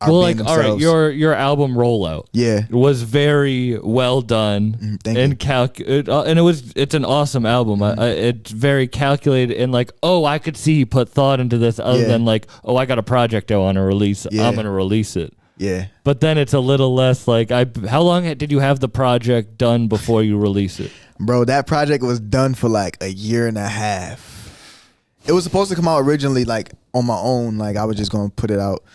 are well, being like, all right, themselves. your album rollout, Yeah. was very well done Thank you. and it's an awesome album. It's very calculated and like, oh, I could see you put thought into this other Yeah. than like, oh, I got a project I want to release. Yeah. I'm gonna release it. Yeah. But then it's a little less like how long did you have the project done before you release it? Bro, that project was done for like a year and a half. It was supposed to come out originally like on my own. Like I was just gonna put it out.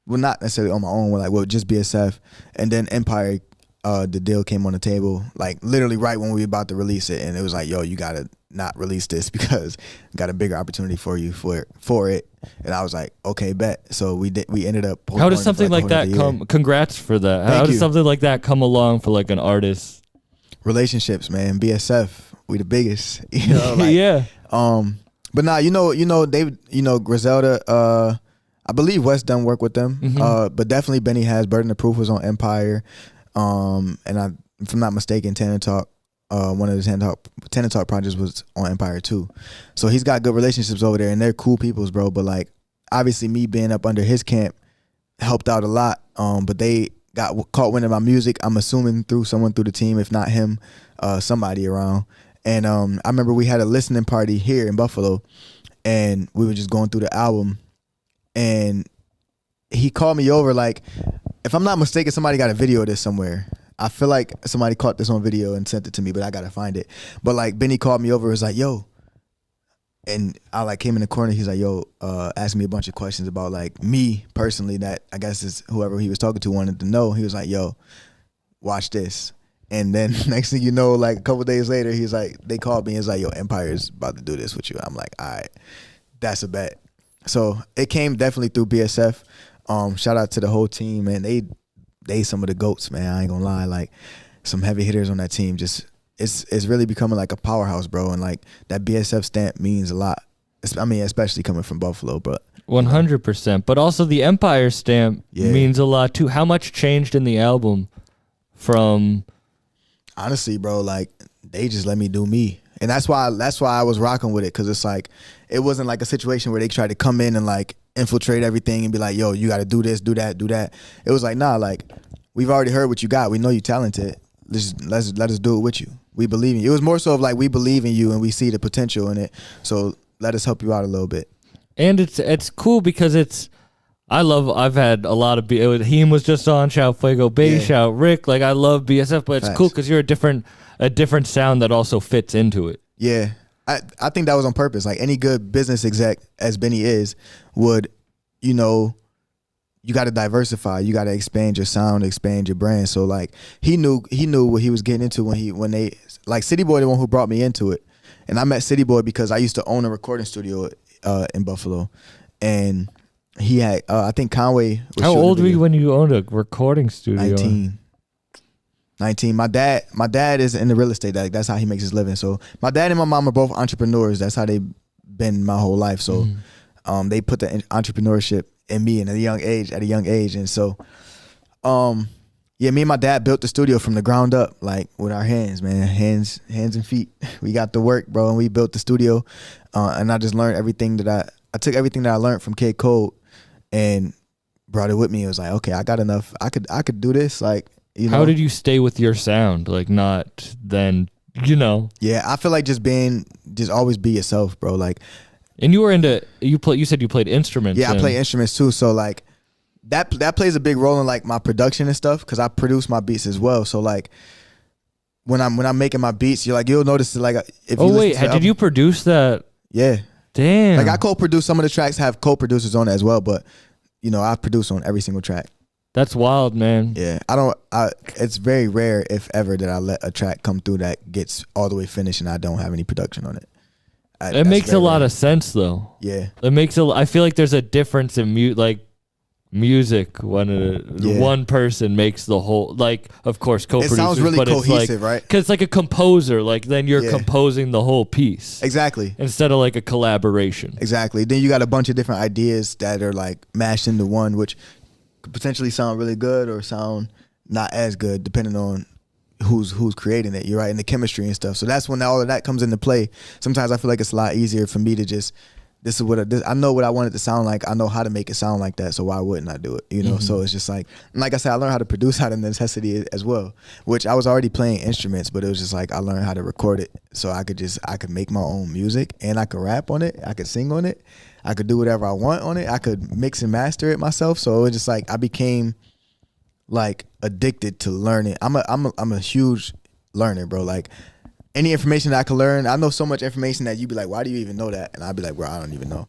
Well, not necessarily on my own, like well, just BSF. And then Empire, the deal came on the table, like literally right when we were about to release it, and it was like, yo, you gotta not release this because I got a bigger opportunity for you for it. And I was like, okay, bet. So we ended up. How does something like that come? Congrats for that. How does something like that come along for like an artist? Relationships, man. BSF, we the biggest. You know, like, yeah. But nah, Griselda. I believe West done work with them, but definitely Benny has. Burden of Proof was on Empire, and if I'm not mistaken, Tanner Talk, one of the Tanner Talk projects was on Empire too. So he's got good relationships over there, and they're cool peoples, bro. But like, obviously, me being up under his camp helped out a lot. But they got caught wind of my music. I'm assuming through someone through the team, if not him, somebody around. And I remember we had a listening party here in Buffalo, and we were just going through the album. And he called me over, like, if I'm not mistaken, somebody got a video of this somewhere. I feel like somebody caught this on video and sent it to me, but I gotta find it. But like Benny called me over, was like, yo. And I like came in the corner, he's like, yo, asked me a bunch of questions about like me personally that I guess is whoever he was talking to wanted to know. He was like, yo, watch this. And then next thing you know, like a couple days later, he's like, they called me and was like, yo, Empire's about to do this with you. I'm like, all right, that's a bet. So it came definitely through BSF. Shout out to the whole team, man. They some of the GOATs, man. I ain't gonna lie. Like some heavy hitters on that team. Just it's really becoming like a powerhouse, bro. And like that BSF stamp means a lot. I mean, especially coming from Buffalo, but 100%. But also the Empire stamp means a lot too. How much changed in the album from? Honestly, bro, like they just let me do me. And that's why I was rocking with it, because it's like it wasn't like a situation where they tried to come in and like infiltrate everything and be like, yo, you got to do this, do that, do that. It was like, nah, like we've already heard what you got. We know you're talented. Let us do it with you. We believe in you. It was more so of like we believe in you and we see the potential in it. So let us help you out a little bit. And it's cool because I've had a lot of Heem was just on, shout Fuego Bay, shout Rick. Like I love BSF, but it's cool because you're a different sound that also fits into it. Yeah. I think that was on purpose. Like any good business exec, as Benny is, would, you know, you got to diversify. You got to expand your sound, expand your brand. So like he knew what he was getting into when they like City Boy, the one who brought me into it. And I met City Boy because I used to own a recording studio in Buffalo, and he had I think Conway was How old were you when you owned a recording studio? 19. My dad is in the real estate. Like that's how he makes his living. So my dad and my mom are both entrepreneurs. That's how they've been my whole life. So they put the entrepreneurship in me at a young age. And so me and my dad built the studio from the ground up, like with our hands, man. Hands and feet. We got to work, bro, and we built the studio. And I just learned everything that I took everything that I learned from K Code and brought it with me. It was like, okay, I got enough. I could do this. Like, you know. How did you stay with your sound? Like not then, you know. Yeah, I feel like just always be yourself, bro. Like, and you were you said you played instruments. Yeah, I play instruments too. So like that plays a big role in like my production and stuff, because I produce my beats as well. So like when I'm making my beats, you'll notice that, like if you did you produce that? Yeah. Damn. Like I co-produce some of the tracks, have co-producers on it as well, but you know, I produce on every single track. That's wild, man. Yeah. It's very rare, if ever, that I let a track come through that gets all the way finished and I don't have any production on it. It makes a lot of sense though. Yeah. I feel like there's a difference in music when one person makes the whole, like, of course, co-producers. It sounds really but cohesive, it's like, right? Because it's like a composer, like then you're composing the whole piece. Exactly. Instead of like a collaboration. Exactly. Then you got a bunch of different ideas that are like mashed into one, which could potentially sound really good or sound not as good, depending on who's creating it. You're right, and the chemistry and stuff. So that's when all of that comes into play. Sometimes I feel like it's a lot easier for me to just this is what I know what I want it to sound like. I know how to make it sound like that. So why wouldn't I do it? You know. So it's just like I said, I learned how to produce out of necessity as well. Which I was already playing instruments, but it was just like I learned how to record it, so I could make my own music and I could rap on it. I could sing on it. I could do whatever I want on it. I could mix and master it myself. So it was just like I became like addicted to learning. I'm a huge learner, bro. Like any information that I can learn, I know so much information that you be like, why do you even know that? And I'd be like, bro, I don't even know.